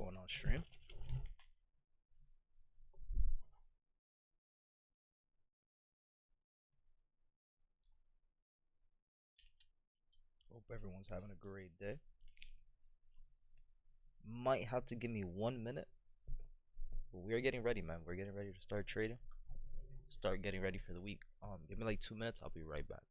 going on stream? Hope everyone's having a great day. Might have to give me 1 minute, but we are getting ready, man. We're getting ready to start trading. Start getting ready for the week. Give me like 2 minutes. I'll be right back.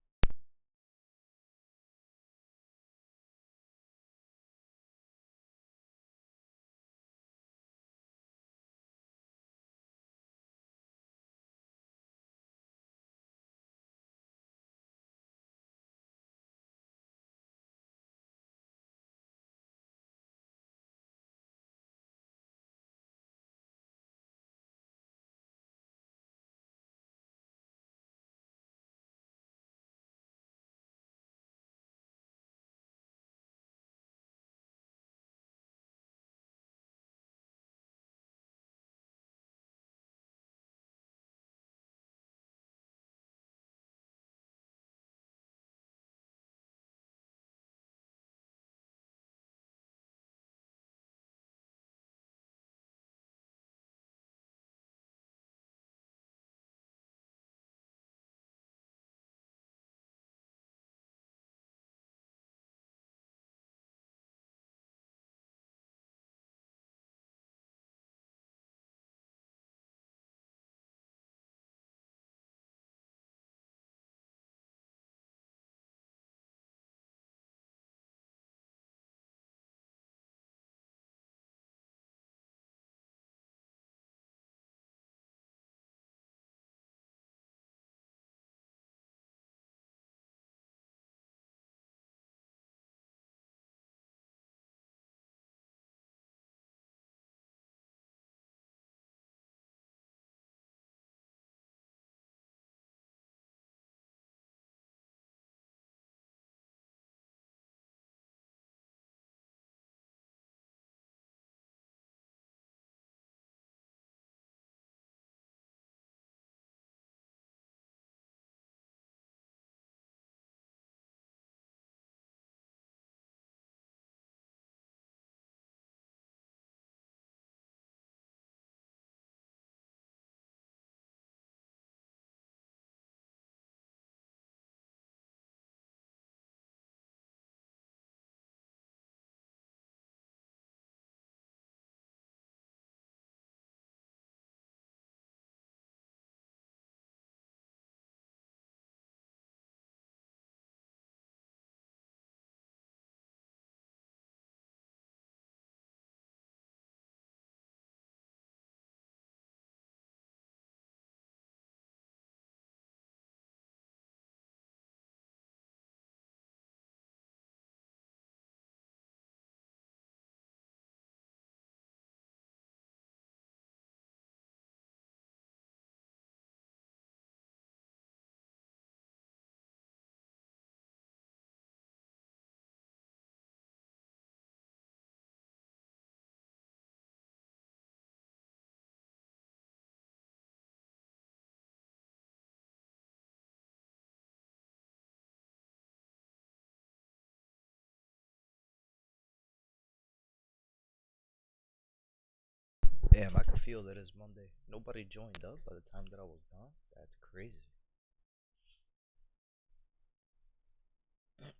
Damn, I can feel that it's Monday. Nobody joined up by the time that I was done. That's crazy.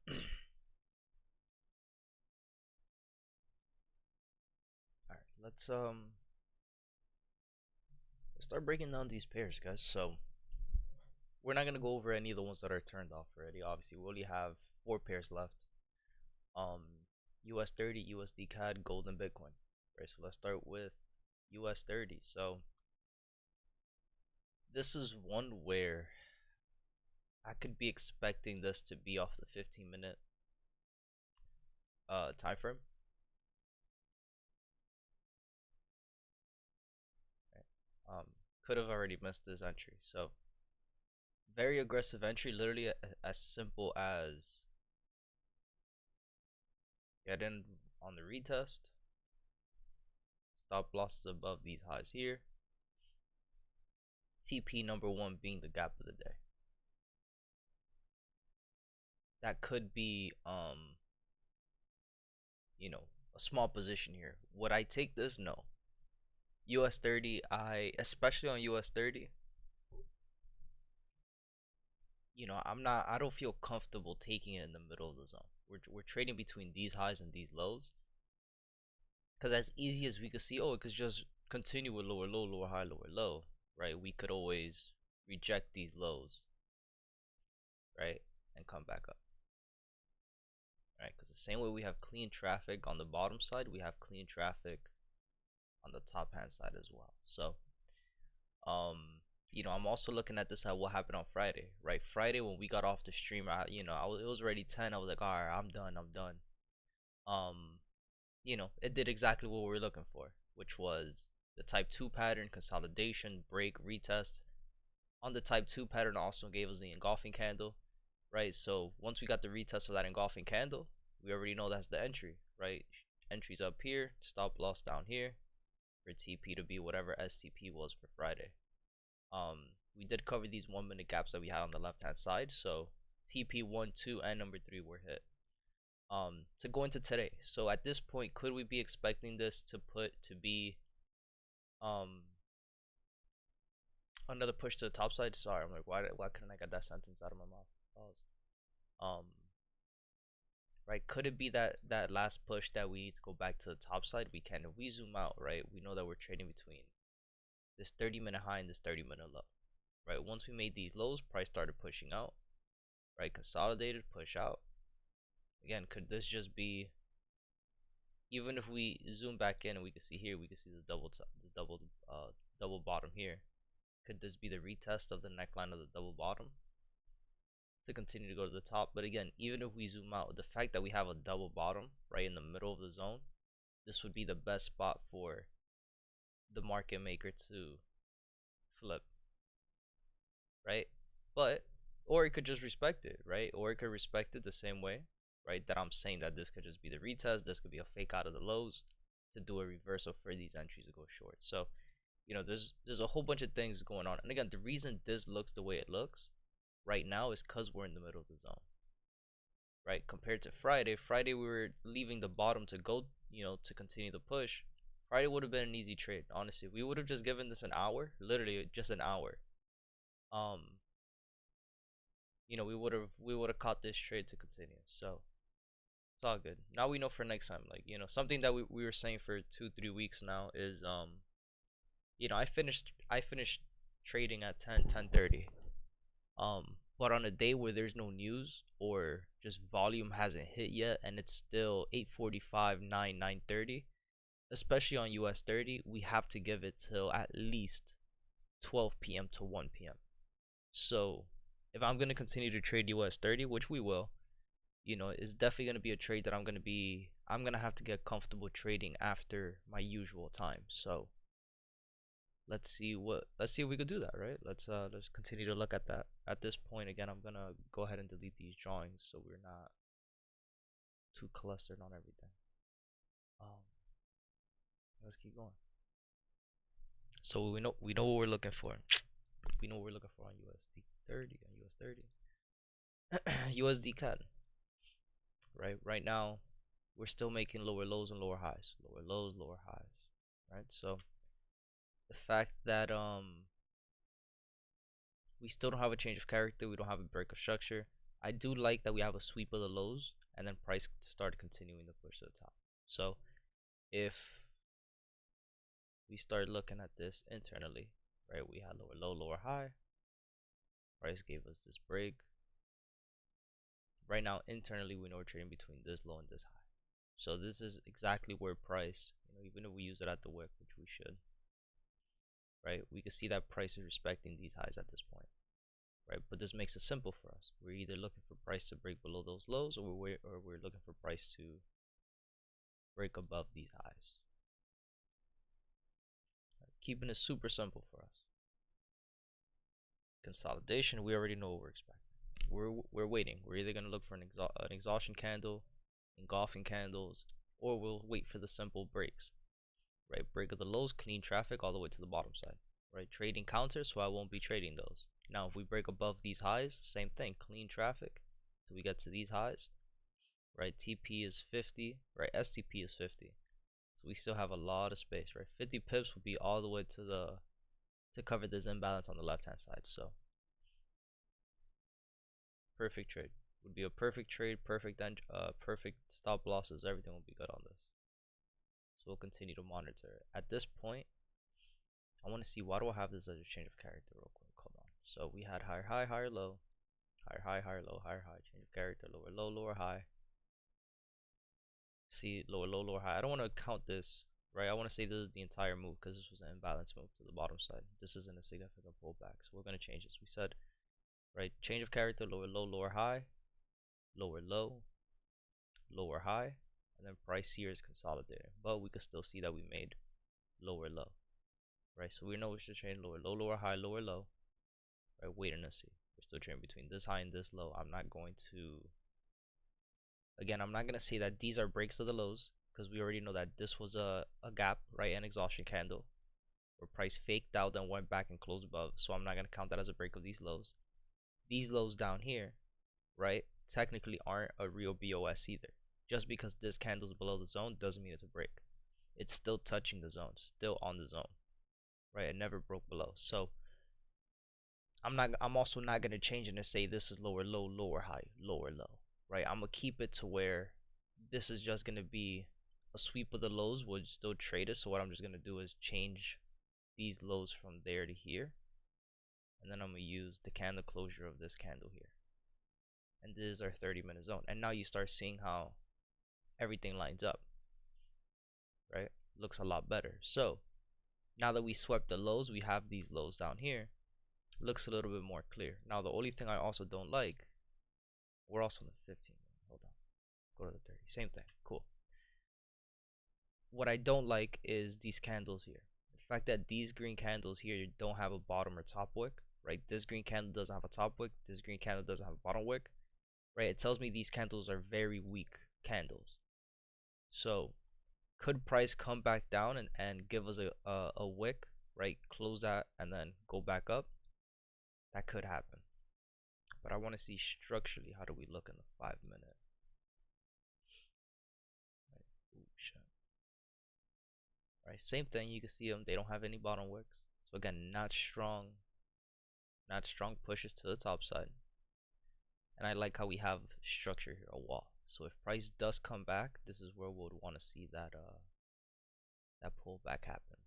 All right, let's start breaking down these pairs, guys. So we're not gonna go over any of the ones that are turned off already. Obviously, we only have 4 pairs left. Um, US 30, USD CAD, gold, and Bitcoin. Right. So let's start with US 30. So this is one where I could be expecting this to be off the 15-minute time frame. Right. Could have already missed this entry. So very aggressive entry, literally as simple as get in on the retest, stop losses above these highs here, TP number one being the gap of the day. That could be you know, a small position here. Would I take this? No. US 30, especially on US 30, I don't feel comfortable taking it in the middle of the zone. We're trading between these highs and these lows. Because as easy as we could see, oh, it could just continue with lower low, lower high, lower low, right? We could always reject these lows, right? And come back up, right? Because the same way we have clean traffic on the bottom side, we have clean traffic on the top hand side as well. So, um, I'm also looking at this at what happened on Friday, right? Friday when we got off the stream, it was already 10. I was like, all right, I'm done, I'm done. Um, it did exactly what we were looking for, which was the type 2 pattern, consolidation, break, retest. On the type 2 pattern also gave us the engulfing candle, right? So once we got the retest of that engulfing candle, we already know that's the entry, right? Entries up here, stop loss down here for TP to be whatever STP was for Friday. We did cover these 1 minute gaps that we had on the left hand side, so TP 1, 2, and number 3 were hit. To go into today, so at this point, could we be expecting this to be another push to the top side? Sorry, I'm like, why couldn't I get that sentence out of my mouth? Pause. Right, could it be that last push that we need to go back to the top side? We can. If we zoom out, right, we know that we're trading between this 30-minute high and this 30-minute low, right? Once we made these lows, price started pushing out, right? Consolidated, push out. Again, could this just be, even if we zoom back in and we can see here, we can see the double bottom here. Could this be the retest of the neckline of the double bottom to continue to go to the top? But again, even if we zoom out, the fact that we have a double bottom right in the middle of the zone, this would be the best spot for the market maker to flip, right? But or it could just respect it, right? Or it could respect it the same way, right? That I'm saying that this could just be the retest, this could be a fake out of the lows to do a reversal for these entries to go short. So, there's a whole bunch of things going on. And again, the reason this looks the way it looks right now is because we're in the middle of the zone, right? Compared to Friday we were leaving the bottom to go, to continue the push. Friday would have been an easy trade, honestly. We would have just given this an hour, literally just an hour. We would have caught this trade to continue. So it's all good. Now we know for next time. Like, something that we were saying for 2-3 weeks now is I finished trading at 10:30. But on a day where there's no news or just volume hasn't hit yet and it's still 8:45, 9:30, especially on US 30, we have to give it till at least 12 p.m. to 1 p.m. So if I'm gonna continue to trade US 30, which we will, it's definitely gonna be a trade that I'm gonna have to get comfortable trading after my usual time. So let's see if we could do that, right? Let's continue to look at that. At this point, again, I'm gonna go ahead and delete these drawings so we're not too clustered on everything. Let's keep going. So we know what we're looking for. We know what we're looking for on USD 30 and US 30. USD CAD, right? Right now, we're still making lower lows and lower highs, lower lows, lower highs, right? So the fact that we still don't have a change of character, we don't have a break of structure. I do like that we have a sweep of the lows and then price start continuing to push to the top. So if we start looking at this internally, right, we had lower low, lower high, price gave us this break. Right now internally we know we're trading between this low and this high. So this is exactly where price, even if we use it at the wick, which we should, right, we can see that price is respecting these highs at this point, right? But this makes it simple for us. We're either looking for price to break below those lows, or we're looking for price to break above these highs. Right? Keeping it super simple for us. Consolidation, we already know what we're expecting. We're waiting. We're either gonna look for an exhaustion candle, engulfing candles, or we'll wait for the simple breaks. Right, break of the lows, clean traffic all the way to the bottom side. Right, trading counters, so I won't be trading those. Now, if we break above these highs, same thing, clean traffic till we get to these highs. right? TP is 50, right? STP is 50. So we still have a lot of space, right? 50 pips would be all the way to the to cover this imbalance on the left hand side. So perfect trade would be a perfect trade, perfect stop losses, everything will be good on this. So we'll continue to monitor it. At this point, I want to see, why do I have this as a change of character real quick? Hold on. So we had higher high, higher low, higher high, higher low, higher high, change of character, lower low, lower high. See, lower low, lower high. I don't want to count this, right? I want to say this is the entire move because this was an imbalance move to the bottom side. This isn't a significant pullback, so we're going to change this. We said, right, change of character, lower low, lower high, lower low, lower high, and then price here is consolidating. But we could still see that we made lower low, right? So we know we should trade lower low, lower high, lower low, right? Wait and see. We're still trading between this high and this low. I'm not going to, again, I'm not going to say that these are breaks of the lows because we already know that this was a gap, right? An exhaustion candle where price faked out and went back and closed above. So I'm not going to count that as a break of these lows. These lows down here, right, technically aren't a real BOS either. Just because this candle's below the zone doesn't mean it's a break. It's still touching the zone, still on the zone, right? It never broke below. So I'm also not gonna change it and say this is lower low, lower high, lower low, right? I'm gonna keep it to where this is just gonna be a sweep of the lows. We'll still trade it. So what I'm just gonna do is change these lows from there to here, and then I'm gonna use the candle closure of this candle here. And this is our 30-minute zone. And now you start seeing how everything lines up, right? Looks a lot better. So now that we swept the lows, we have these lows down here. Looks a little bit more clear. Now the only thing I also don't like, we're also on the 15. Hold on, go to the 30. Same thing. Cool. What I don't like is these candles here. The fact that these green candles here don't have a bottom or top wick, right? This green candle doesn't have a top wick. This green candle doesn't have a bottom wick, right? It tells me these candles are very weak candles. So could price come back down and give us a wick, right? Close that and then go back up. That could happen. But I want to see structurally, how do we look in the 5-minute? Right. Ooh, shit. Right, same thing. You can see them. They don't have any bottom wicks. So again, not strong pushes to the top side. And I like how we have structure here, a wall. So if price does come back, this is where we would want to see that that pullback happen.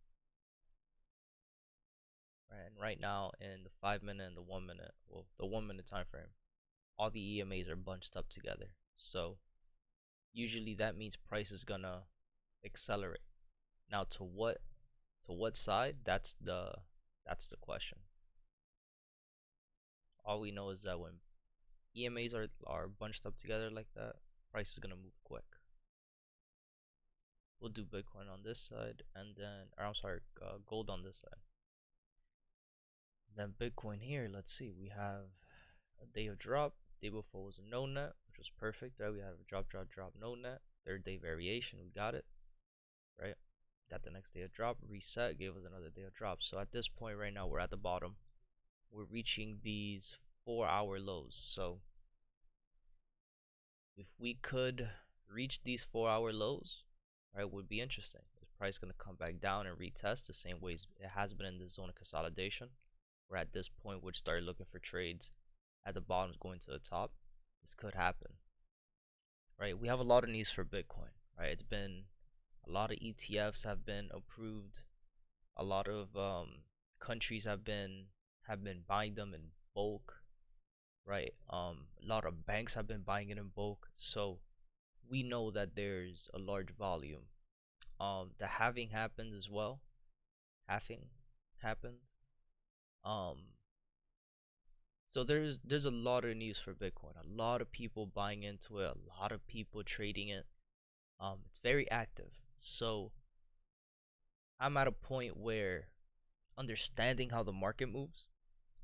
Right, and right now in the 5-minute and the 1-minute, well, the 1-minute time frame, all the EMAs are bunched up together. So usually that means price is gonna accelerate. Now to what side? That's the question. All we know is that when EMAs are bunched up together like that, price is gonna move quick. We'll do Bitcoin on this side, and then, or I'm sorry, gold on this side. Then Bitcoin here, let's see, we have a day of drop. Day before was a no net, which was perfect, right? We have a drop, drop, drop, no net. 3rd-day variation, we got it, right? Got the next day of drop, reset, gave us another day of drop. So at this point right now, we're at the bottom. We're reaching these 4-hour lows. So if we could reach these 4-hour lows, right, would be interesting. Is price going to come back down and retest the same ways it has been in the zone of consolidation? Where at this point we'd start looking for trades at the bottoms going to the top. This could happen, right? We have a lot of news for Bitcoin, right? It's been a lot of ETFs have been approved. A lot of countries have been buying them in bulk, right? A lot of banks have been buying it in bulk. So we know that there's a large volume. The halving happened as well. Halving happened. So there's a lot of news for Bitcoin. A lot of people buying into it. A lot of people trading it. It's very active. So I'm at a point where understanding how the market moves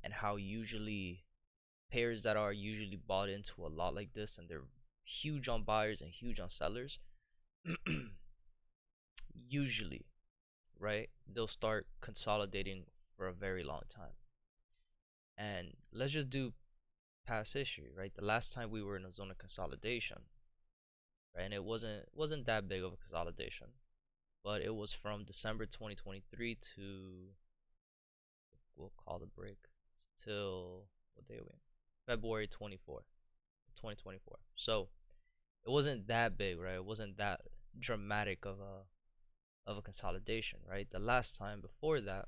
and how usually pairs that are usually bought into a lot like this and they're huge on buyers and huge on sellers, usually, right, they'll start consolidating for a very long time. And let's just do past history, right? The last time we were in a zone of consolidation, right? And it wasn't that big of a consolidation, but it was from December 2023 to, we'll call the break, till what day are we in? February 24th, 2024. So it wasn't that big, right? It wasn't that dramatic of a consolidation, right? The last time before that,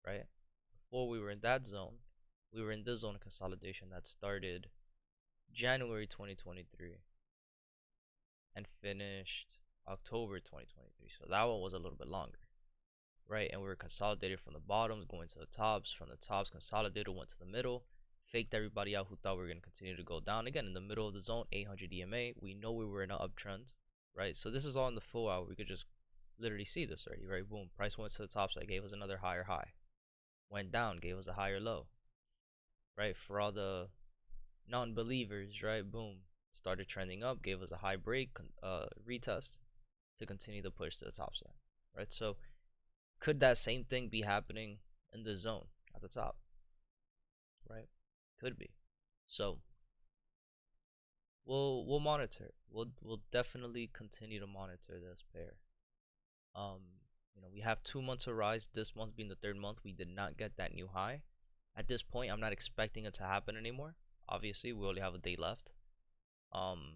right? Before we were in that zone, we were in this zone of consolidation that started January 2023 and finished October 2023. So that one was a little bit longer, right? And we were consolidated from the bottoms going to the tops. From the tops, consolidated, went to the middle, faked everybody out who thought we were going to continue to go down. Again, in the middle of the zone, 800 EMA. We know we were in an uptrend, right? So this is all in the full hour. We could just literally see this already, right? Boom, price went to the top, so it gave us another higher high. Went down, gave us a higher low, right? For all the non-believers, right? Boom, started trending up, gave us a high break, retest to continue to push to the top side, right? So could that same thing be happening in the zone at the top, right? Could be. So we'll monitor. We'll definitely continue to monitor this pair. Um, we have 2 months of rise. This month being the third month, we did not get that new high. At this point, I'm not expecting it to happen anymore. Obviously, we only have a day left. Um,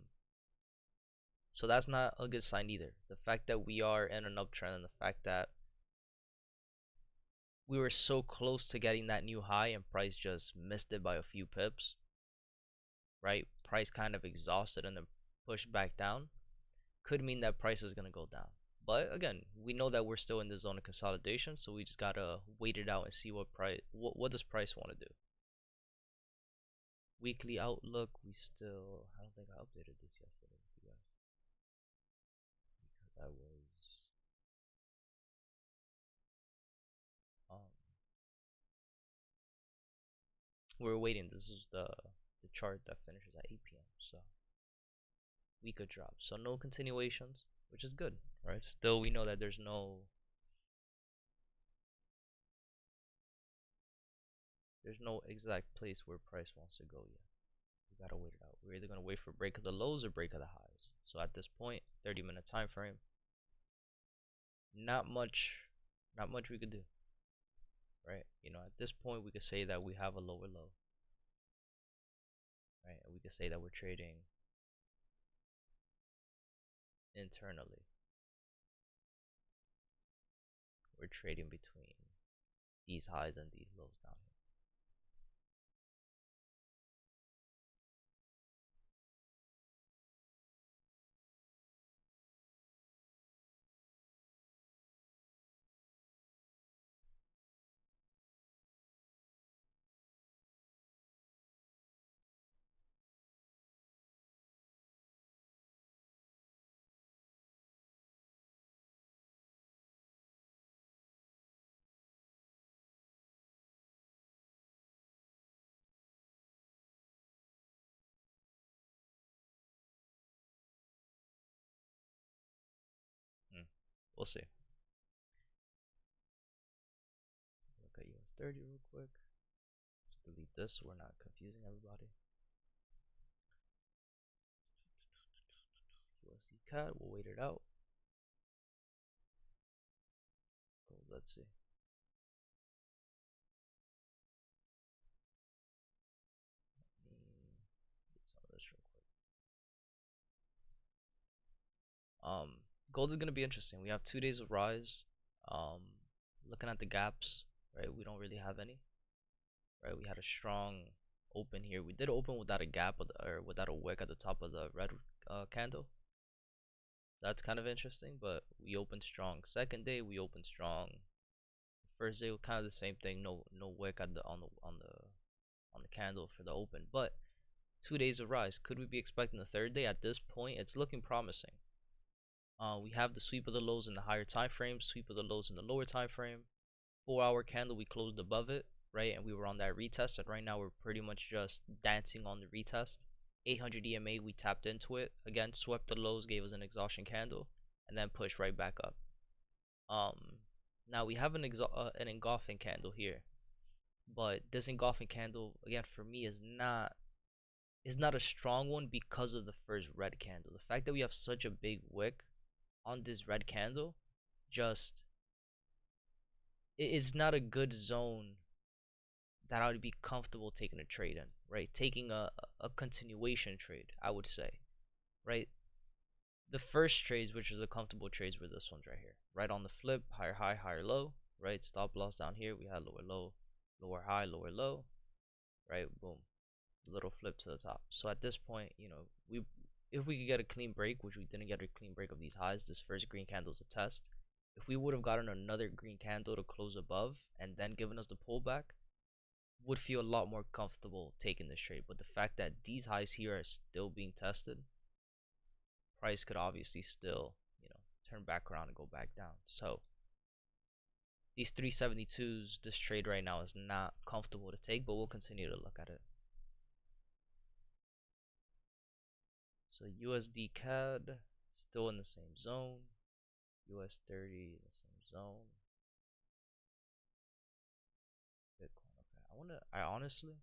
so that's not a good sign either. The fact that we are in an uptrend and the fact that we were so close to getting that new high and price just missed it by a few pips, right? Price kind of exhausted and then pushed back down, could mean that price is going to go down. But again, we know that we're still in the zone of consolidation, so we just gotta wait it out and see what does price want to do. Weekly outlook, I don't think I updated this yesterday with you guys because um we were waiting. This is the chart that finishes at 8 p.m. So we could drop. So no continuations, which is good, right? Still, we know that there's no exact place where price wants to go yet. We gotta wait it out. We're either gonna wait for break of the lows or break of the highs. So at this point, 30-minute time frame, not much, not much we could do, right? At this point, we could say that we have a lower low, right? And we could say that we're trading internally. We're trading between these highs and these lows down here. We'll see. Look at US 30 real quick. Just delete this so we're not confusing everybody. USD CAD, we'll wait it out. Let's see. Let me get some of this real quick. Gold is gonna be interesting. We have 2 days of rise. Um, Looking at the gaps, right? We don't really have any, right? We had a strong open here. We did open without a gap or without a wick at the top of the red candle. That's kind of interesting, but we opened strong. Second day we opened strong. First day was kind of the same thing. No wick at the candle for the open, but 2 days of rise. Could we be expecting the third day? At this point, it's looking promising. We have the sweep of the lows in the higher time frame, sweep of the lows in the lower time frame. 4-hour candle, we closed above it, right? And we were on that retest. And right now, we're pretty much just dancing on the retest. 800 EMA, we tapped into it. Again, swept the lows, gave us an exhaustion candle, and then pushed right back up. Now we have an engulfing candle here, but this engulfing candle, again, for me, is not is not a strong one because of the first red candle. The fact that we have such a big wick on this red candle, just it's not a good zone that I would be comfortable taking a trade in, right? Taking a continuation trade, I would say, right? The first trades, which is the comfortable trades, were this ones right here, right on the flip, higher high, higher low, right? Stop loss down here. We had lower low, lower high, lower low, right? Boom, little flip to the top. So at this point, we if we could get a clean break, which we didn't get a clean break of these highs, this first green candle is a test. If we would have gotten another green candle to close above and then given us the pullback, would feel a lot more comfortable taking this trade. But the fact that these highs here are still being tested, price could obviously still, turn back around and go back down. So these 372s, this trade right now is not comfortable to take, but we'll continue to look at it. So USD CAD still in the same zone. US 30 in the same zone. Bitcoin. Okay. I honestly,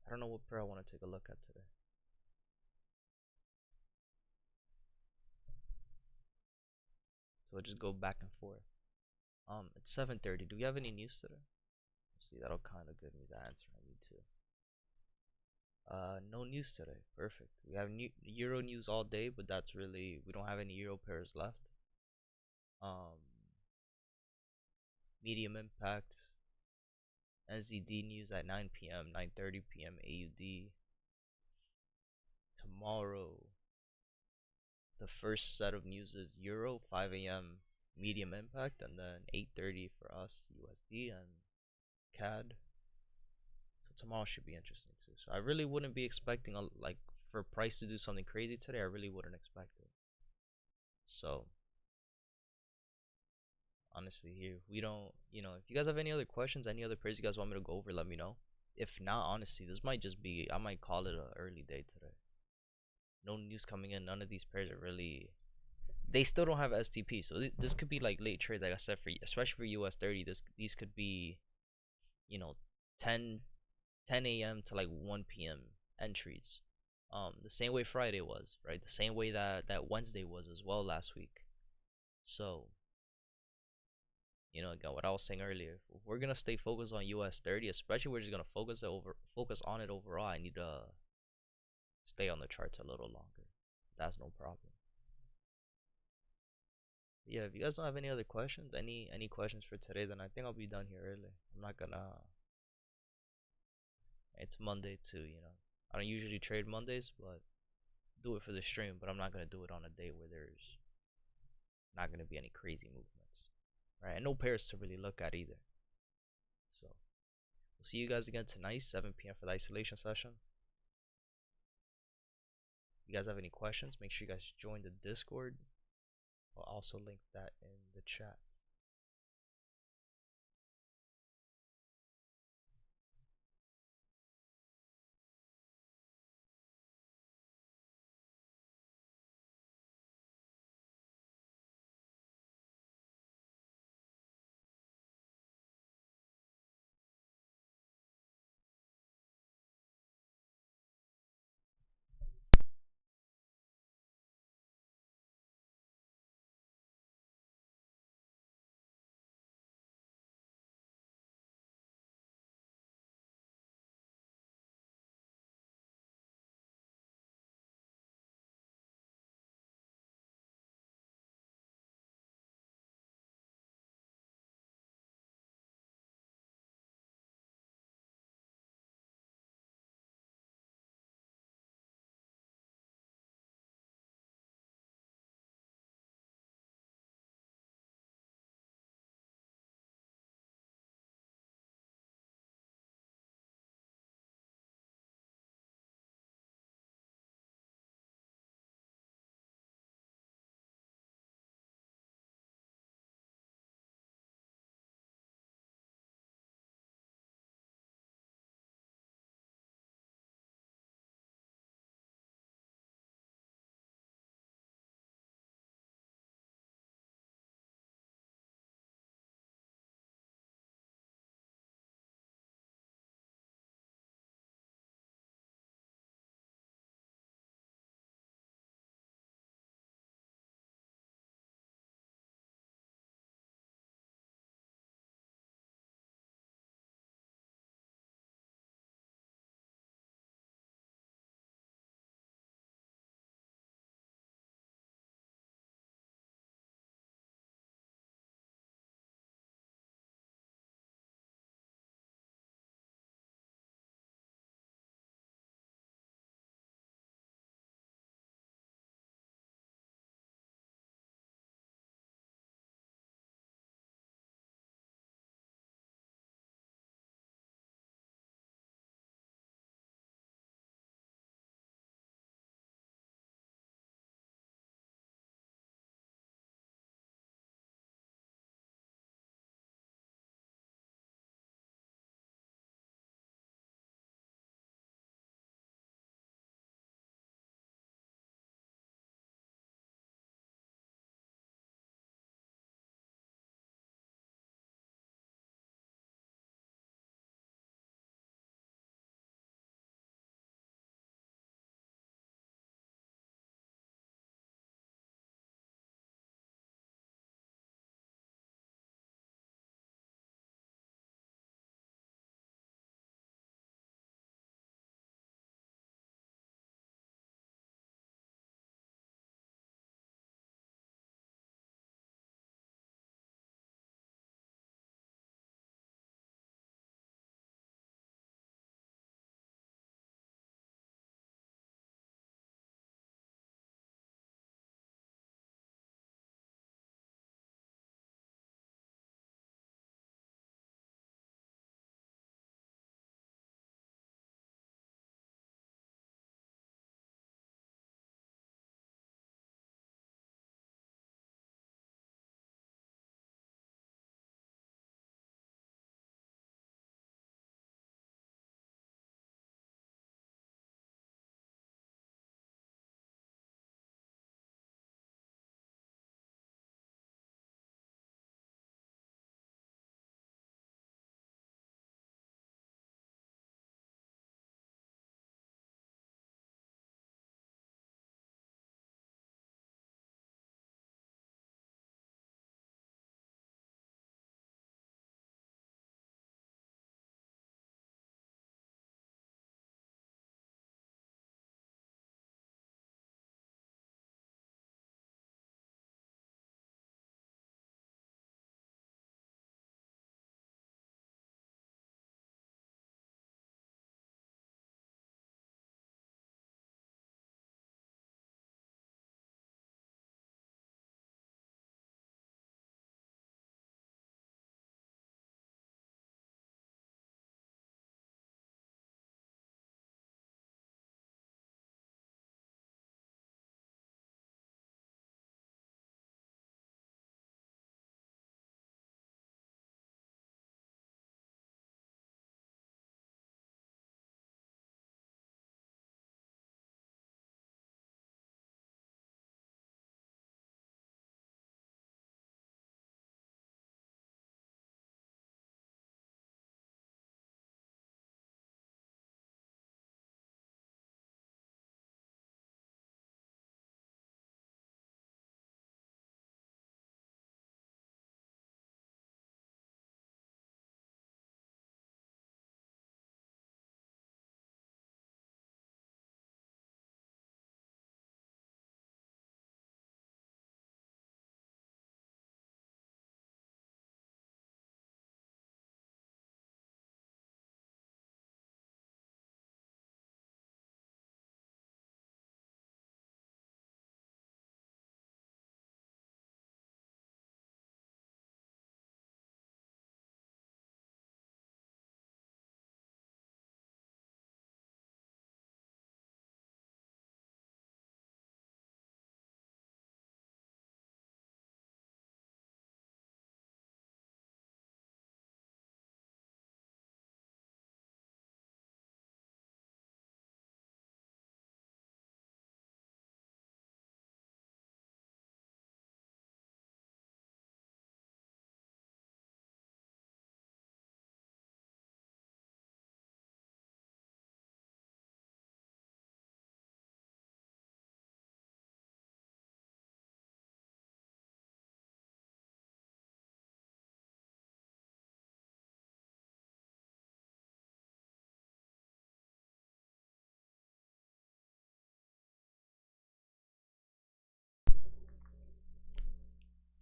I don't know what pair I want to take a look at today. So we'll just go back and forth. It's 7:30. Do we have any news today? Let's see, that'll kind of give me the answer I need to. No news today. Perfect. We have Euro news all day, but that's really, we don't have any Euro pairs left. Um, Medium impact. NZD news at 9 p.m., 9:30 p.m. AUD. Tomorrow, the first set of news is Euro, 5 a.m. medium impact, and then 8:30 for us USD and CAD. So tomorrow should be interesting too. So I really wouldn't be expecting like for price to do something crazy today. I really wouldn't expect it. So honestly, here we don't. If you guys have any other questions, any other pairs you guys want me to go over, let me know. If not, honestly, this might just be. I might call it a early day today. No news coming in. None of these pairs are really. They still don't have STP, so this could be like late trades, like I said, for especially for US 30. These could be, you know, 10 a.m. to like 1 p.m. entries. The same way Friday was, right? The same way that Wednesday was as well last week. So, again, what I was saying earlier, if we're gonna stay focused on US 30, especially we're just gonna focus on it overall. I need to stay on the charts a little longer. That's no problem. Yeah, if you guys don't have any other questions, any questions for today, then I think I'll be done here early. I'm not gonna. It's Monday too, I don't usually trade Mondays, but do it for the stream. But I'm not gonna do it on a day where there's not gonna be any crazy movements, right? And no pairs to really look at either. So we'll see you guys again tonight, 7 p.m. for the isolation session. If you guys have any questions, make sure you guys join the Discord. I'll also link that in the chat.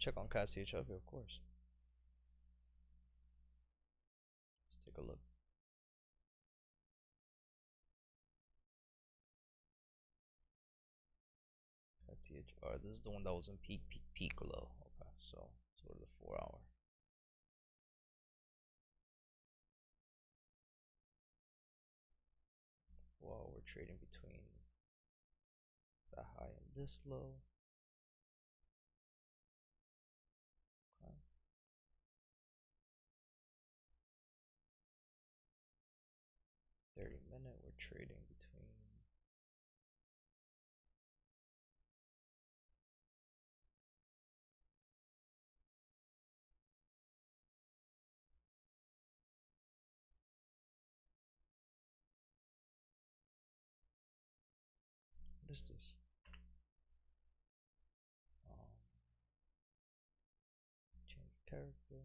check on CAT CHF, of course. Let's take a look. CAT CHR. This is the one that was in peak, peak, peak low. Okay, so let's go to the 4 hour. 4 hour, we're trading between the high and this low. Okay. 30-minute, we're trading between what is this? Change character,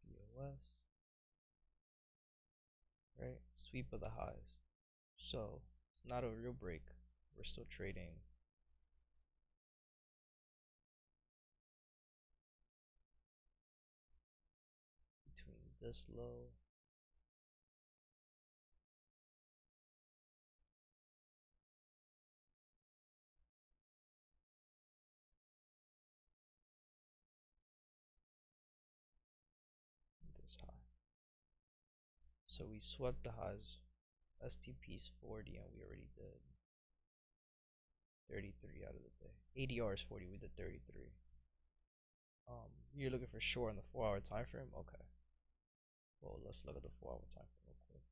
BOS, right? Sweep of the highs. So it's not a real break. We're still trading between this low and this high. So we swept the highs. STP's 40 and we already did 33 out of the day. ADR is 40, we did 33. You're looking for short on the 4 hour time frame? Okay. Well, let's look at the 4 hour time frame real quick.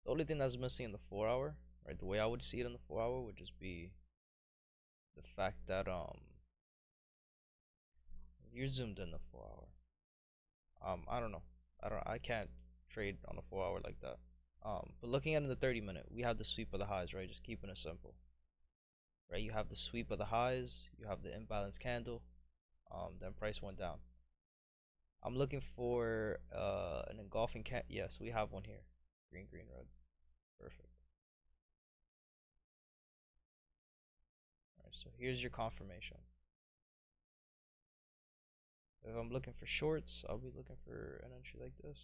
The only thing that's missing in the 4 hour, right? The way I would see it in the 4 hour would just be the fact that if you're zoomed in the 4 hour. I don't know. I can't trade on a 4 hour like that. But looking at in the 30-minute, we have the sweep of the highs, right? Just keeping it simple. Right? You have the sweep of the highs, you have the imbalance candle, then price went down. I'm looking for an engulfing cat. Yes, we have one here. Green, green, red. Perfect. Alright, so here's your confirmation. If I'm looking for shorts, I'll be looking for an entry like this.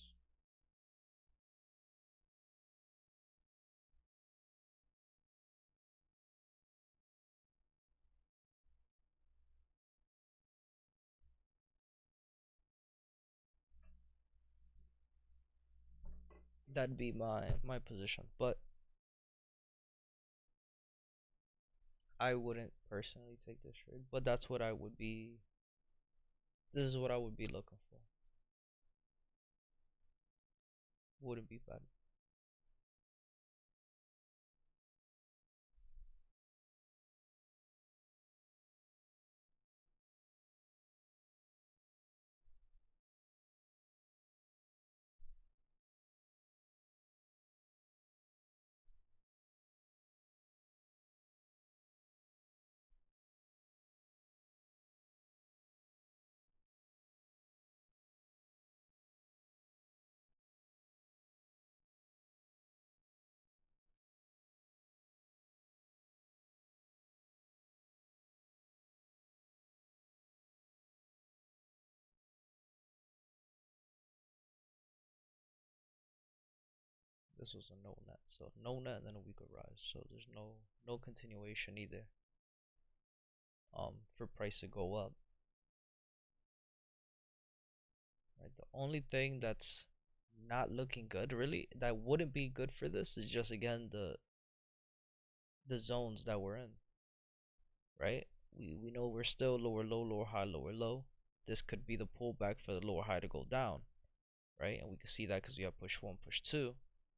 That'd be my position, but I wouldn't personally take this trade. But that's what I would be. This is what I would be looking for. Wouldn't be bad. This was a no net, so no net and then a weaker rise. So there's no continuation either. For price to go up. Right. The only thing that's not looking good, really, that wouldn't be good for this is just again the zones that we're in. Right. We know we're still lower low, lower high, lower low. This could be the pullback for the lower high to go down. Right, and we can see that because we have push 1, push 2.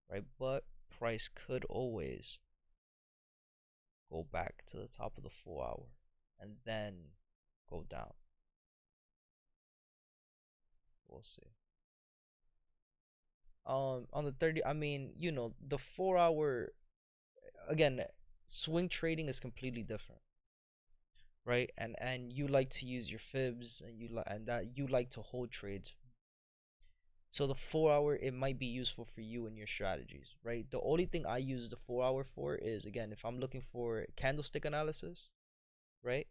Right, but price could always go back to the top of the 4 hour and then go down. We'll see. On the 30, I mean, you know, the 4 hour, again, swing trading is completely different. right? And you like to use your fibs, and you like to hold trades. So the 4 hour, it might be useful for you and your strategies, right? The only thing I use the 4 hour for is, again, if I'm looking for candlestick analysis, right?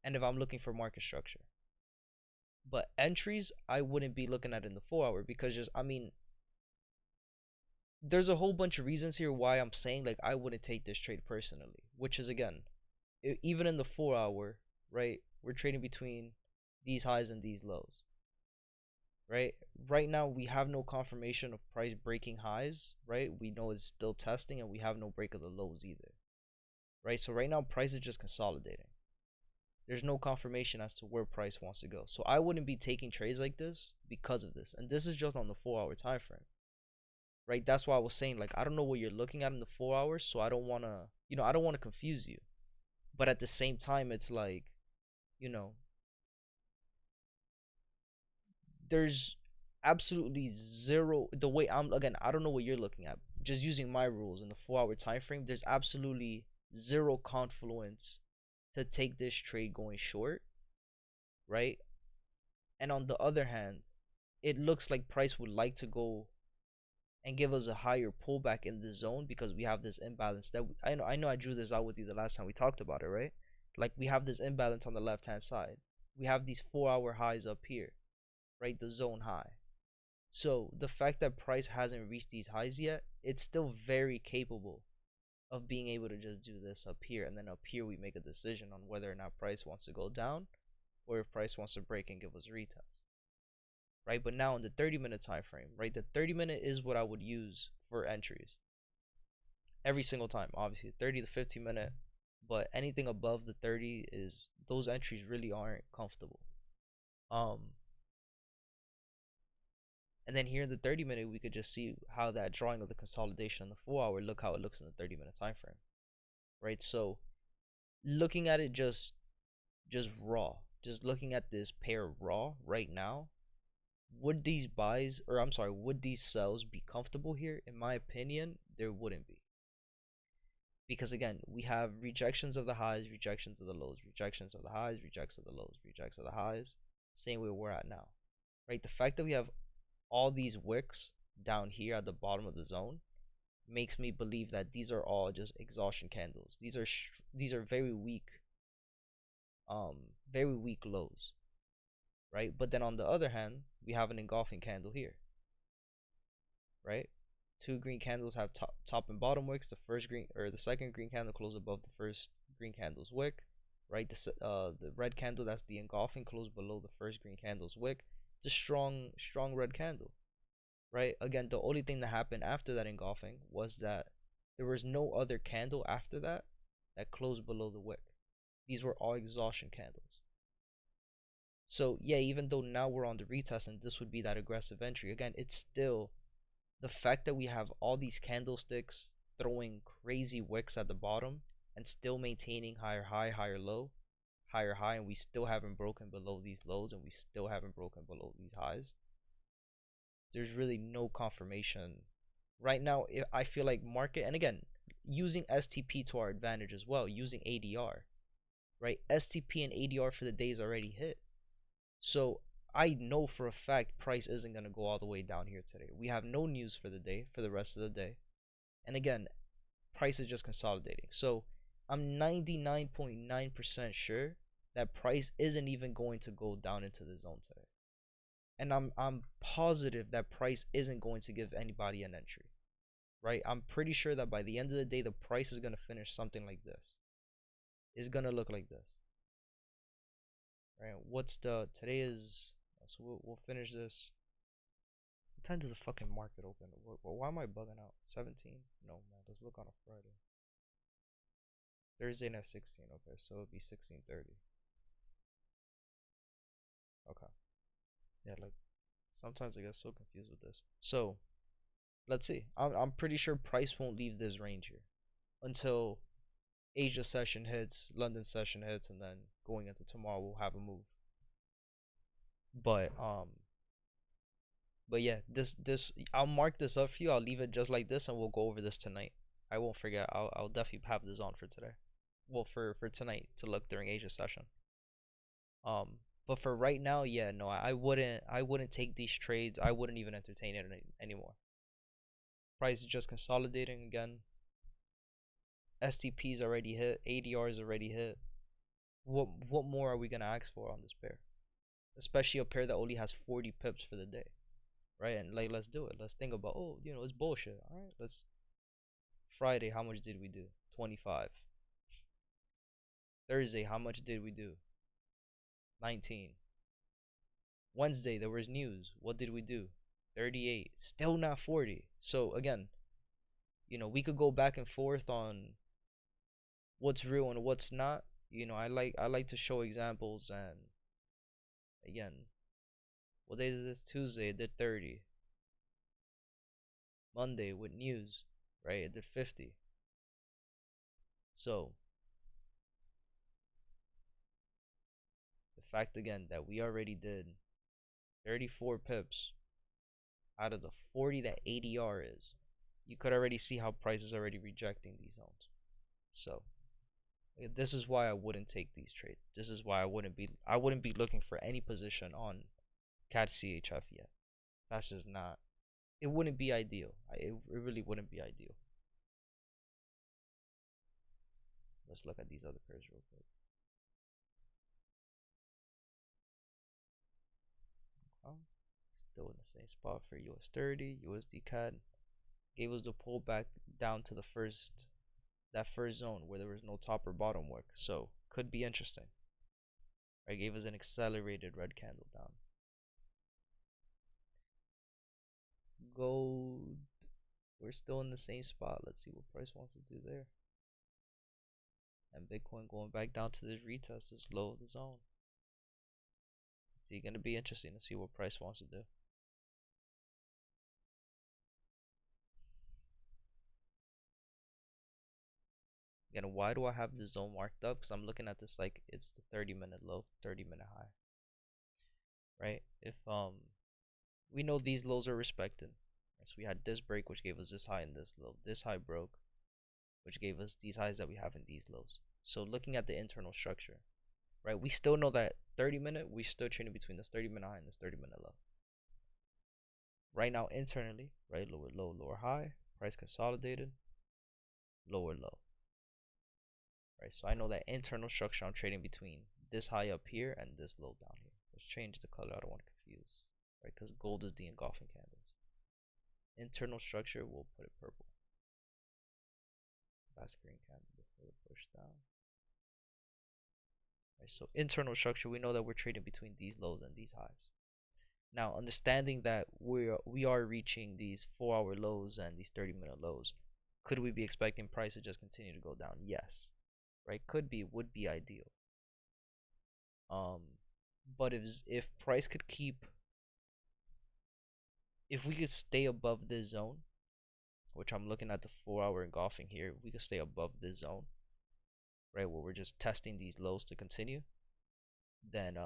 And if I'm looking for market structure. But entries, I wouldn't be looking at in the 4 hour, because just, I mean, there's a whole bunch of reasons here why I'm saying like I wouldn't take this trade personally, which is, again, even in the 4 hour, right? We're trading between these highs and these lows, right? Right now we have no confirmation of price breaking highs, right? We know it's still testing, and we have no break of the lows either, right? So right now price is just consolidating. There's no confirmation as to where price wants to go. So I wouldn't be taking trades like this because of this. And this is just on the 4 hour time frame, right? That's why I was saying, like, I don't know what you're looking at in the 4 hours, so I don't want to, I don't want to confuse you. But at the same time, it's like, you know, there's absolutely zero, the way I'm, again, I don't know what you're looking at. Just using my rules in the 4 hour time frame, there's absolutely zero confluence to take this trade going short, right? And on the other hand, it looks like price would like to go and give us a higher pullback in the zone, because we have this imbalance that I know I drew this out with you the last time we talked about it, right? Like, we have this imbalance on the left hand side. We have these 4 hour highs up here, right? The zone high. So the fact that price hasn't reached these highs yet, it's still very capable of being able to just do this up here, and then up here we make a decision on whether or not price wants to go down, or if price wants to break and give us a retest, right? But now in the 30-minute time frame, right, the 30-minute is what I would use for entries every single time. Obviously 30 to 15 minute, but anything above the 30, is those entries really aren't comfortable. um and then here in the 30-minute, we could just see how that drawing of the consolidation on the 4 hour, look how it looks in the 30-minute time frame, right? So looking at it just raw, just looking at this pair raw right now, would these buys, or I'm sorry, would these sells be comfortable here? In my opinion, there wouldn't be. Because again, we have rejections of the highs, rejections of the lows, rejections of the highs, rejects of the lows, rejects of the highs, same way we're at now, right? The fact that we have all these wicks down here at the bottom of the zone makes me believe that these are all just exhaustion candles. These are very weak lows, right? But then on the other hand, we have an engulfing candle here, right? Two green candles have top and bottom wicks. The first green, or the second green candle, closed above the first green candle's wick, right? The red candle, that's the engulfing, closed below the first green candle's wick. It's a strong red candle, right? Again, the only thing that happened after that engulfing was that there was no other candle after that that closed below the wick. These were all exhaustion candles. So yeah, even though now we're on the retest and this would be that aggressive entry, again, it's still the fact that we have all these candlesticks throwing crazy wicks at the bottom and still maintaining higher high, higher low, higher high, and we still haven't broken below these lows, and we still haven't broken below these highs. There's really no confirmation right now. I feel like market, and again, using STP to our advantage as well, using ADR, right? STP and ADR for the day is already hit. So I know for a fact price isn't going to go all the way down here today. We have no news for the day, for the rest of the day. And again, price is just consolidating. So I'm 99.9% sure that price isn't even going to go down into the zone today. And I'm positive that price isn't going to give anybody an entry, right? I'm pretty sure that by the end of the day, the price is going to finish something like this. It's going to look like this, right? Today is, so we'll finish this. What time does the fucking market open? Why am I bugging out? 17? No, man, let's look on a Friday. Thursday night 16, okay, so it'll be 16:30. Okay. Yeah, like, sometimes I get so confused with this. So, let's see. I'm pretty sure price won't leave this range here until Asia session hits, London session hits, and then going into tomorrow we'll have a move. But yeah, this I'll mark this up for you. I'll leave it just like this, and we'll go over this tonight. I won't forget. I'll definitely have this on for today. well, for tonight to look during Asia session. Um, but for right now, yeah, no, I wouldn't take these trades. I wouldn't even entertain it anymore. Price is just consolidating again. STP's already hit. ADR's already hit. What more are we gonna ask for on this pair? Especially a pair that only has 40 pips for the day, right? And like, let's do it. Let's think about, oh, it's bullshit. All right, let's. Friday, how much did we do? 25. Thursday, how much did we do? 19. Wednesday, there was news. What did we do? 38. Still not 40. So again, we could go back and forth on what's real and what's not. I like to show examples, and again, what day is this? Tuesday, it did 30. Monday with news, right? It did 50. So the fact again that we already did 34 pips out of the 40 that ADR is, you could already see how price is already rejecting these zones. So this is why I wouldn't take these trades. This is why I wouldn't be looking for any position on CAD CHF yet. That's just not. It wouldn't be ideal. It really wouldn't be ideal. Let's look at these other pairs real quick. Um, Still in the same spot for US 30, USD CAD. Gave us the pullback down to that first zone where there was no top or bottom work. So could be interesting. Right, gave us an accelerated red candle down. Gold, we're still in the same spot. Let's see what price wants to do there. And Bitcoin going back down to this retest, this low of the zone. It's gonna be interesting to see what price wants to do. Again, why do I have the zone marked up? Because I'm looking at this like it's the 30-minute low, 30-minute high, right? If we know these lows are respected. Right? So we had this break, which gave us this high and this low. This high broke, which gave us these highs that we have in these lows. So looking at the internal structure, right? We still know that 30-minute, we still trading between this 30-minute high and this 30-minute low. Right now, internally, right, lower low, lower high, price consolidated, lower low. Right, so I know that internal structure I'm trading between this high up here and this low down here. Let's change the color. I don't want to confuse, right? Because gold is the engulfing candles. Internal structure, we'll put it purple. Last green candle before the push down. Right, so internal structure, we know that we're trading between these lows and these highs. Now, understanding that we are reaching these 4-hour lows and these 30-minute lows, could we be expecting price to just continue to go down? Yes, right? Could be, would be ideal. Um, but if price could keep, if we could stay above this zone, which I'm looking at the 4-hour engulfing here, we could stay above this zone, right, where we're just testing these lows to continue, then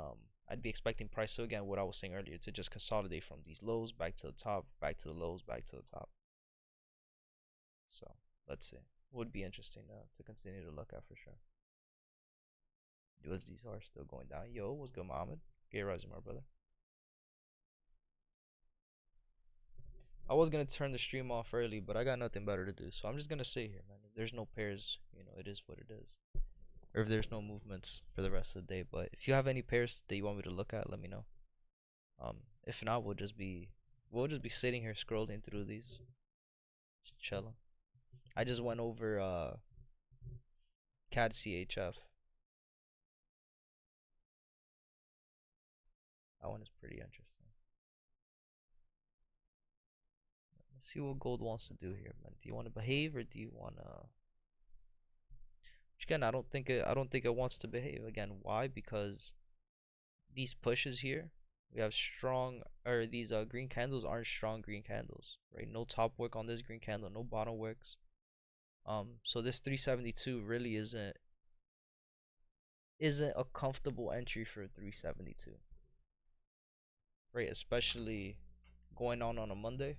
I'd be expecting price. So again, what I was saying earlier, to just consolidate from these lows back to the top, back to the lows, back to the top. So let's see. Would be interesting to continue to look at for sure. USDs are still going down. Yo, what's good, Mohammed? Gay rising, my brother. I was gonna turn the stream off early, but I got nothing better to do, so I'm just gonna sit here, man. If there's no pairs, it is what it is. Or if there's no movements for the rest of the day. But if you have any pairs that you want me to look at, let me know. If not, we'll just be sitting here scrolling through these, just chilling. I just went over CAD CHF. That one is pretty interesting. Let's see what gold wants to do here, man. Do you want to behave or do you want to? Again, I don't think it wants to behave. Again, why? Because these pushes here, we have strong, or these green candles aren't strong green candles, right? No top wick on this green candle, no bottom wicks. So this 372 really isn't a comfortable entry for 372, right? Especially going on a Monday.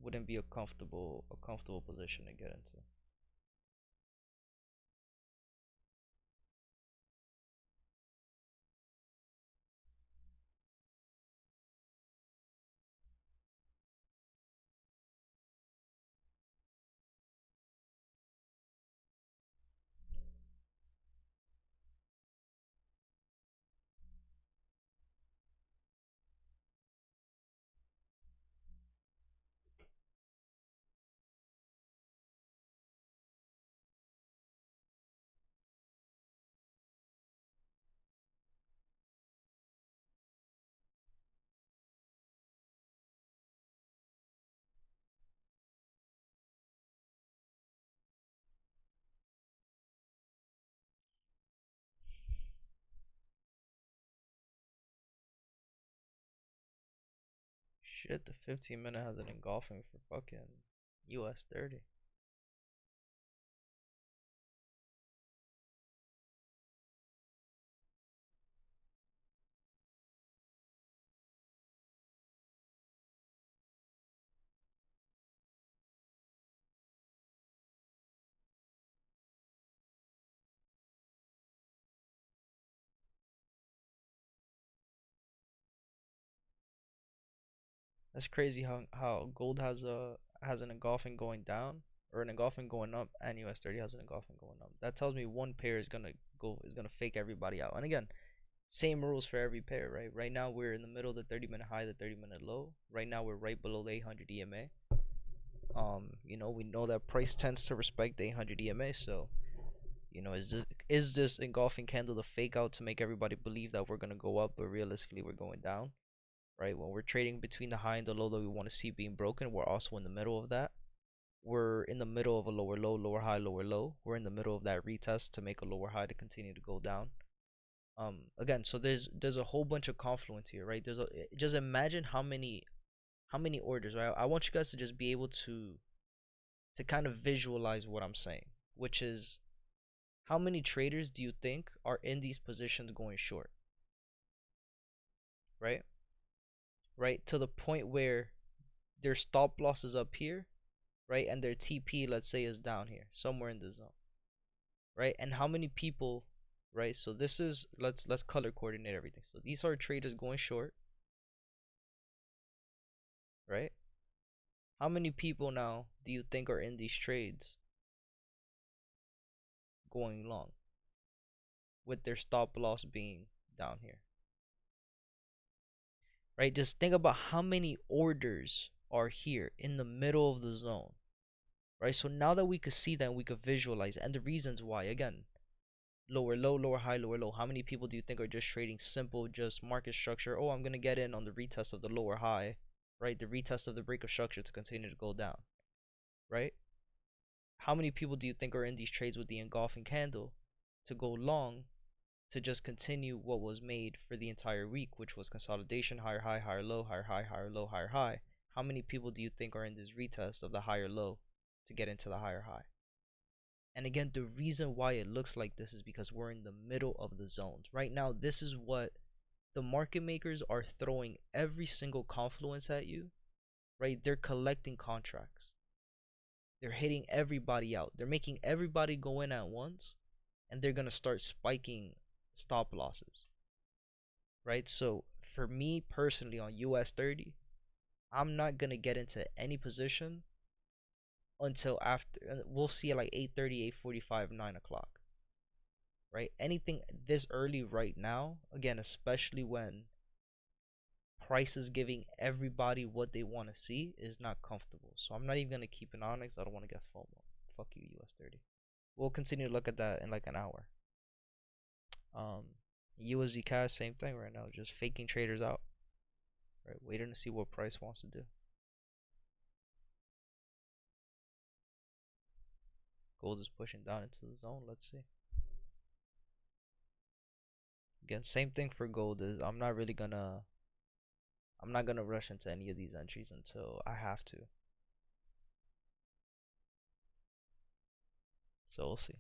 wouldn't be a comfortable position to get into. Shit, the 15 minute has it engulfing for fucking US 30. That's crazy how gold has an engulfing going down or an engulfing going up and US 30 has an engulfing going up. That tells me one pair is gonna fake everybody out. And again, same rules for every pair, right? Right now we're in the middle of the 30-minute high, the 30-minute low. Right now we're right below the 800 EMA. We know that price tends to respect the 800 EMA, so is this engulfing candle the fake out to make everybody believe that we're gonna go up, but realistically we're going down, right? When we're trading between the high and the low that we want to see being broken, we're also in the middle of that. We're in the middle of a lower low, lower high, lower low. We're in the middle of that retest to make a lower high to continue to go down. Again, so there's a whole bunch of confluence here, right? Just imagine how many orders, right? I want you guys to just be able to kind of visualize what I'm saying, which is how many traders do you think are in these positions going short, right? Right, to the point where their stop loss is up here, right, and their TP, let's say, is down here, somewhere in the zone, right? And how many people, right? So this is let's color coordinate everything. So these are traders going short, right? How many people now do you think are in these trades going long with their stop loss being down here, right? Just think about how many orders are here in the middle of the zone, right? So now that we could see that, we could visualize and the reasons why. Again, lower low, lower high, lower low. How many people do you think are just trading simple, just market structure? Oh, I'm gonna get in on the retest of the lower high, right? The retest of the break of structure to continue to go down, right? How many people do you think are in these trades with the engulfing candle to go long to just continue what was made for the entire week, which was consolidation, higher high, higher low, higher high, higher low, higher high? How many people do you think are in this retest of the higher low to get into the higher high? And again, the reason why it looks like this is because we're in the middle of the zones. Right now, this is what the market makers are throwing every single confluence at you, right? They're collecting contracts. They're hitting everybody out. They're making everybody go in at once, and they're going to start spiking stop losses, right? So for me personally on US 30, I'm not going to get into any position until after, we'll see at like 8:30, 8:45, 9 o'clock, right? Anything this early right now, again, especially when price is giving everybody what they want to see, is not comfortable. So I'm not even going to keep an onyx. I don't want to get FOMO. Fuck you, US 30. We'll continue to look at that in like an hour. USD cash, same thing right now, just faking traders out, right? Waiting to see what price wants to do. Gold is pushing down into the zone. Let's see. Again, same thing for gold. Is I'm not gonna rush into any of these entries until I have to. So we'll see.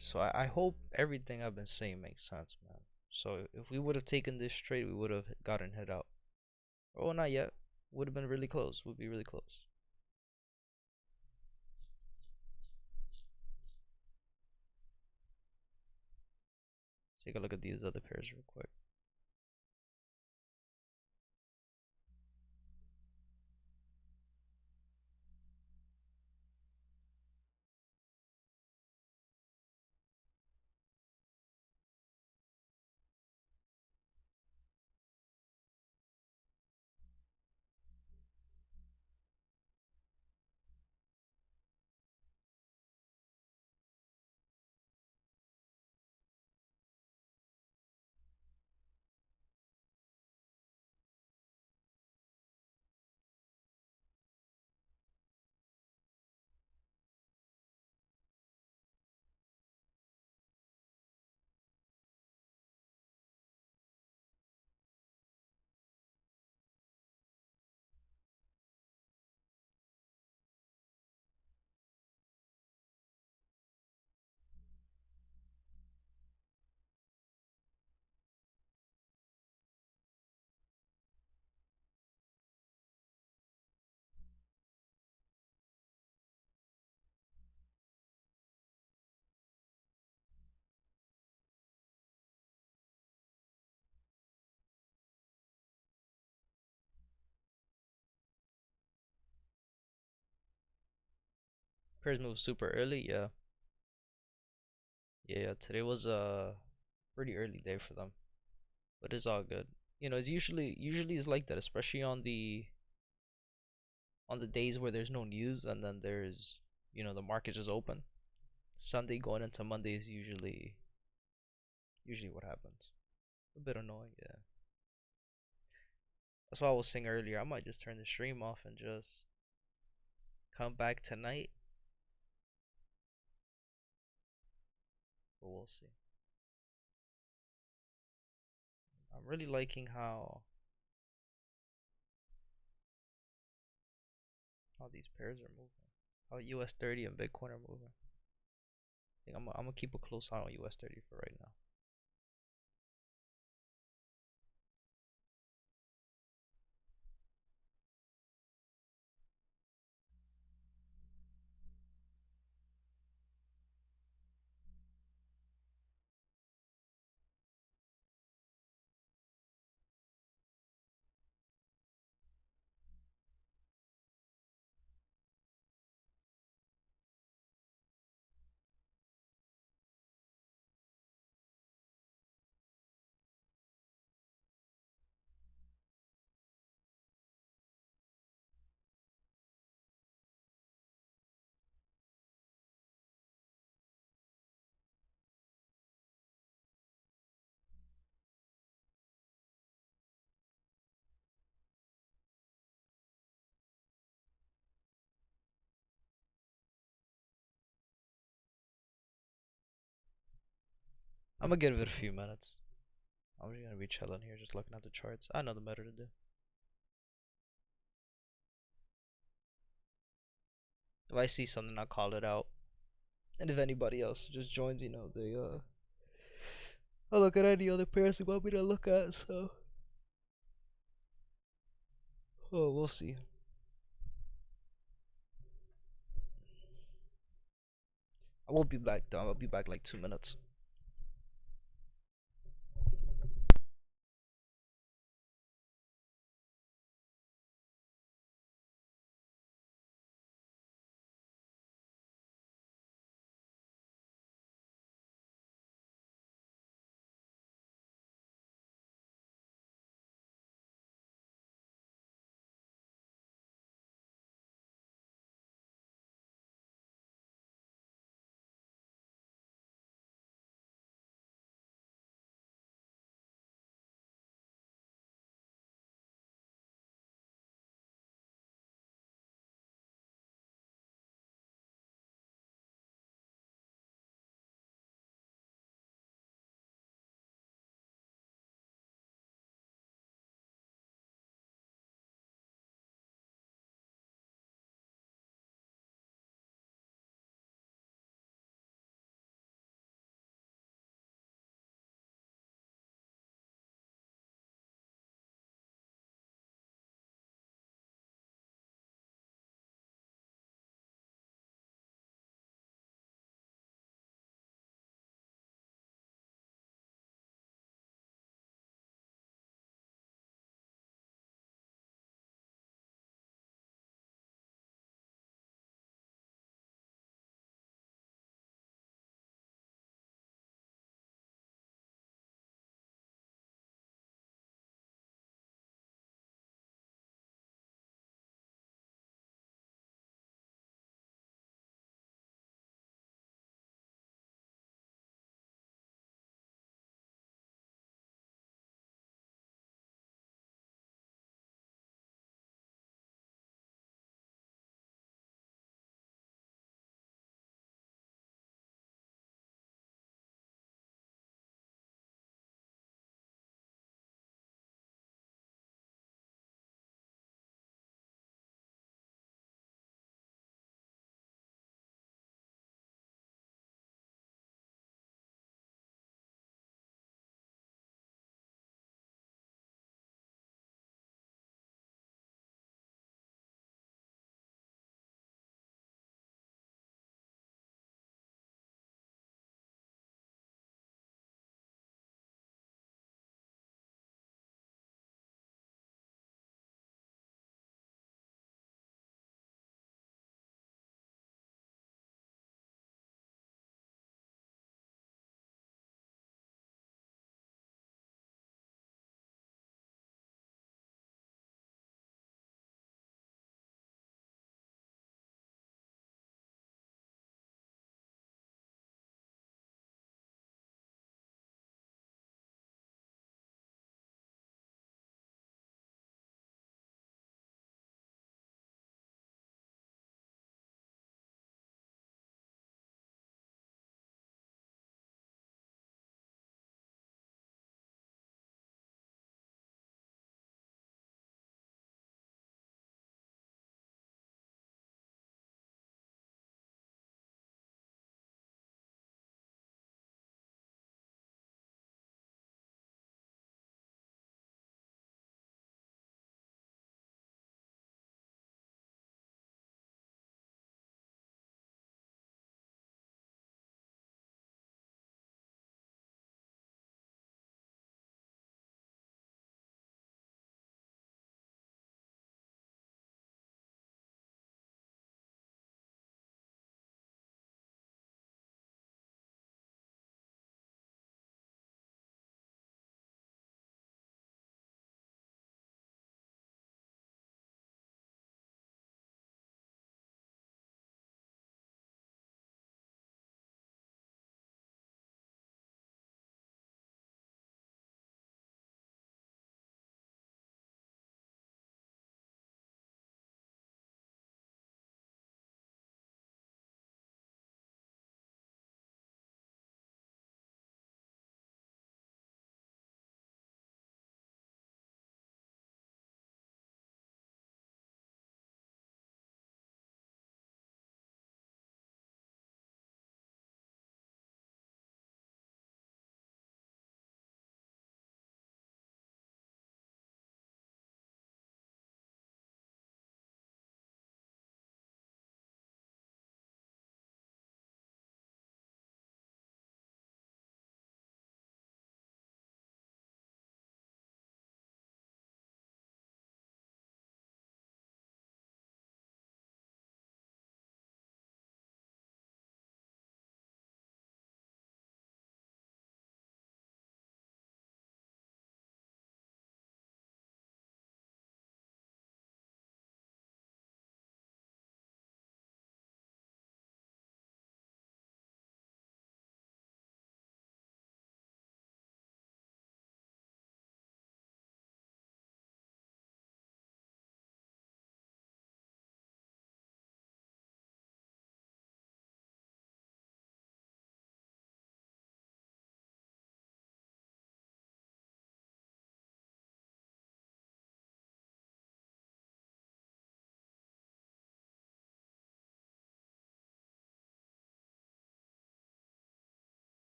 So I hope everything I've been saying makes sense, man. So if we would have taken this straight, we would have gotten hit out. Oh, not yet. Would have been really close. Would be really close. Take a look at these other pairs real quick. Pairs move super early, yeah. Yeah, today was a pretty early day for them, but it's all good. You know, it's usually is like that, especially on the days where there's no news and then there's the market just open. Sunday going into Monday is usually what happens. A bit annoying, yeah. That's why I was saying earlier. I might just turn the stream off and just come back tonight, but we'll see. I'm really liking how these pairs are moving. How US 30 and Bitcoin are moving. I think I'm gonna keep a close eye on US 30 for right now. I'm gonna give it a few minutes. I'm just gonna be chilling here, just looking at the charts. I know the better to do. If I see something, I'll call it out. And if anybody else just joins, I'll look at any other pairs they want me to look at. So, oh, we'll see. I won't be back though. I'll be back like 2 minutes.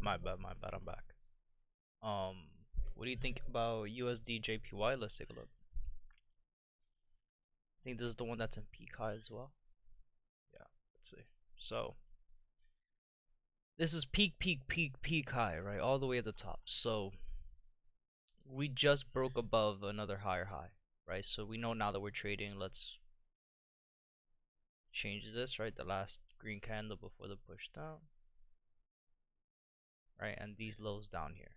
my bad. I'm back. Um, what do you think about USD JPY? Let's take a look. I think this is the one that's in peak high as well. Yeah, let's see. So this is peak high, right? All the way at the top. So we just broke above another higher high, right? So we know now that we're trading. Let's change this, right? The last green candle before the push down, right? And these lows down here.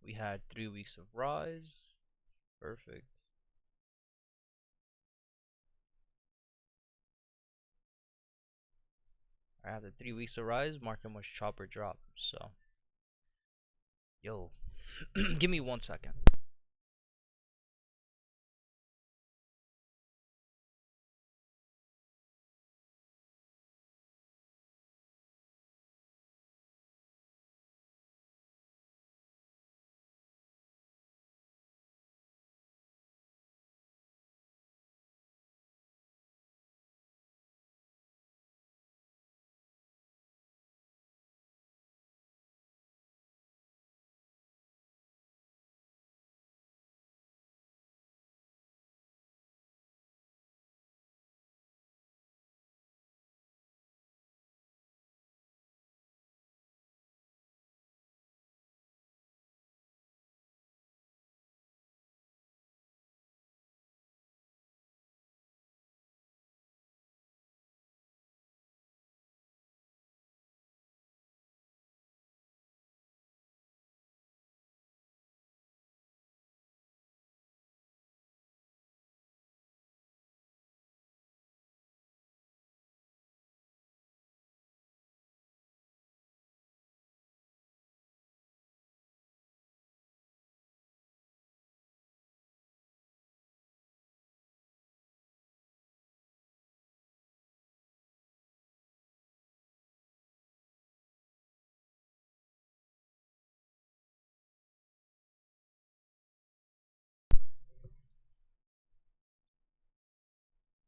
We had 3 weeks of rise. Perfect. After 3 weeks of rise, market must chop or drop. So, yo, give me 1 second.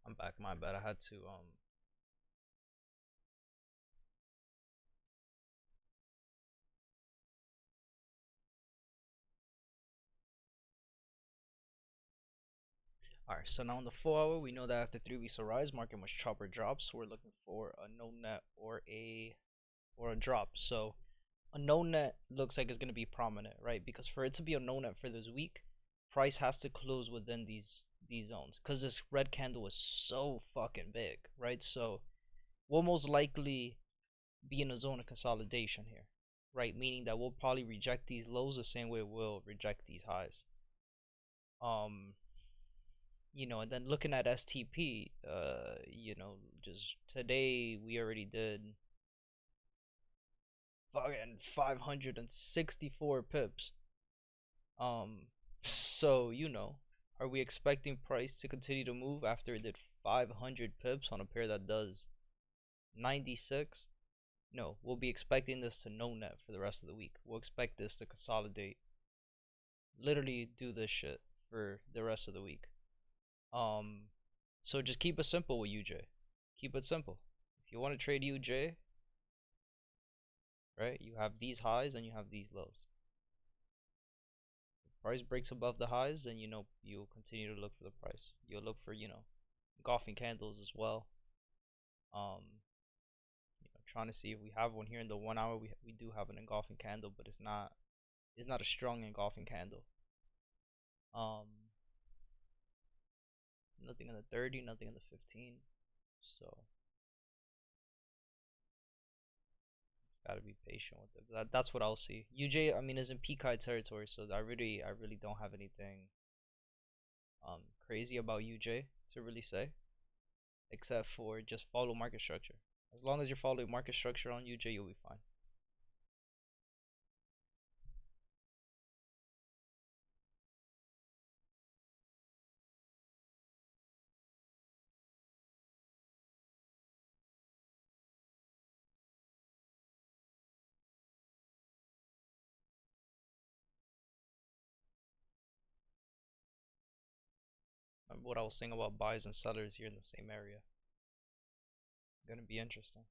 I'm back. My bad. I had to. Alright, so now on the 4 hour, we know that after 3 weeks of rise, market must chop or drop. So we're looking for a no net or a drop. So a no net looks like it's gonna be prominent, right? Because for it to be a no net for this week, price has to close within these zones. Because this red candle is so fucking big, right? So we'll most likely be in a zone of consolidation here, right? Meaning that we'll probably reject these lows the same way we'll reject these highs. Um, and then looking at STP, just today we already did fucking 564 pips. So are we expecting price to continue to move after it did 500 pips on a pair that does 96? No, we'll be expecting this to no net for the rest of the week. We'll expect this to consolidate, literally do this shit for the rest of the week. Um, so just keep it simple with UJ. Keep it simple. If you want to trade UJ, right, you have these highs and you have these lows. If price breaks above the highs, then you'll continue to look for the price. You'll look for engulfing candles as well. Um, trying to see if we have one here in the 1 hour. We do have an engulfing candle, but it's not a strong engulfing candle. Um, Nothing in the 30, nothing in the 15. So gotta be patient with it. But that's what I'll see. UJ, I mean, is in peak high territory, so I really don't have anything crazy about UJ to really say, except for just follow market structure. As long as you're following market structure on UJ, you'll be fine. what I was saying about buyers and sellers here in the same area. Gonna be interesting.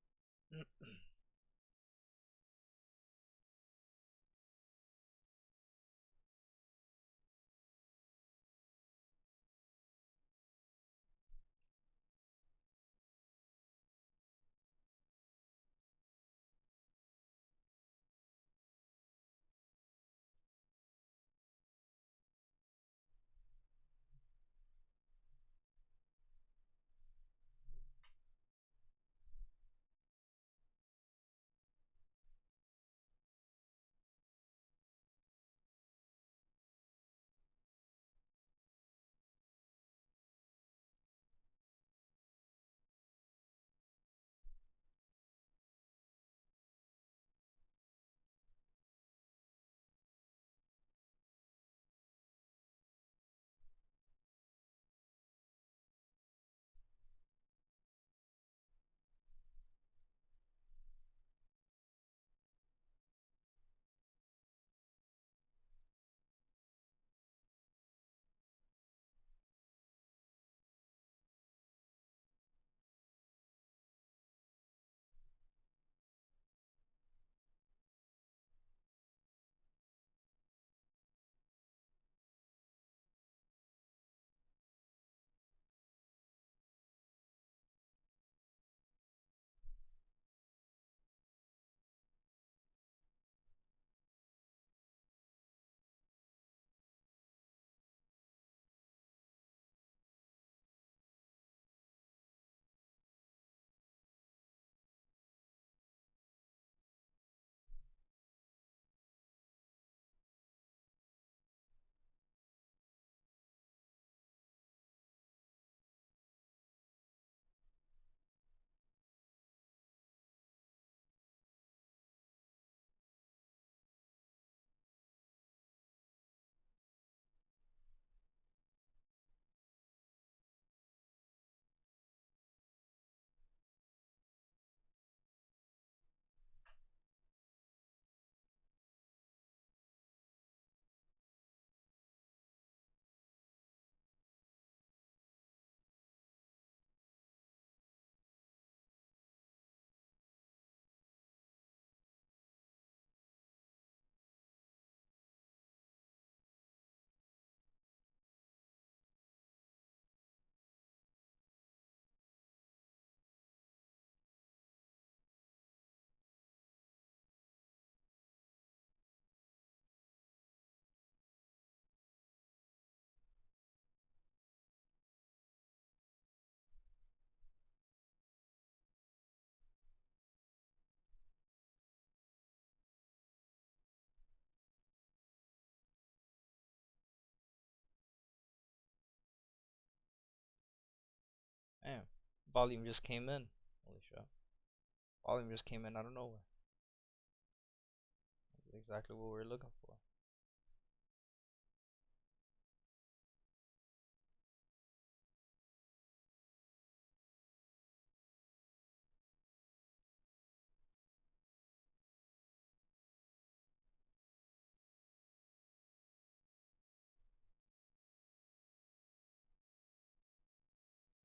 Damn. Volume just came in. Holy shit. Volume just came in out of nowhere. That's exactly what we were looking for.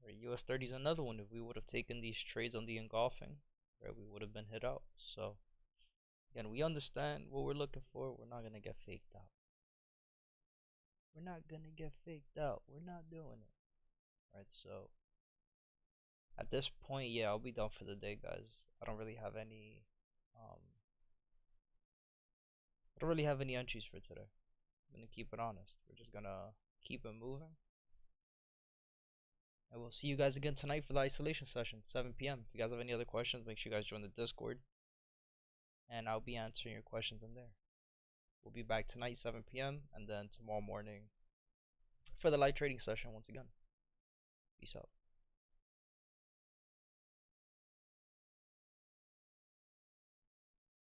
Right, US 30 is another one. If we would have taken these trades on the engulfing, right, we would have been hit out. So, again, we understand what we're looking for. We're not going to get faked out. We're not going to get faked out. We're not doing it. Right, so at this point, yeah, I'll be done for the day, guys. I don't really have any, um, I don't really have any entries for today. I'm gonna keep it honest. We're just gonna keep it moving. And we'll see you guys again tonight for the isolation session, 7 p.m. If you guys have any other questions, make sure you guys join the Discord. And I'll be answering your questions in there. We'll be back tonight, 7 p.m. And then tomorrow morning for the live trading session once again. Peace out.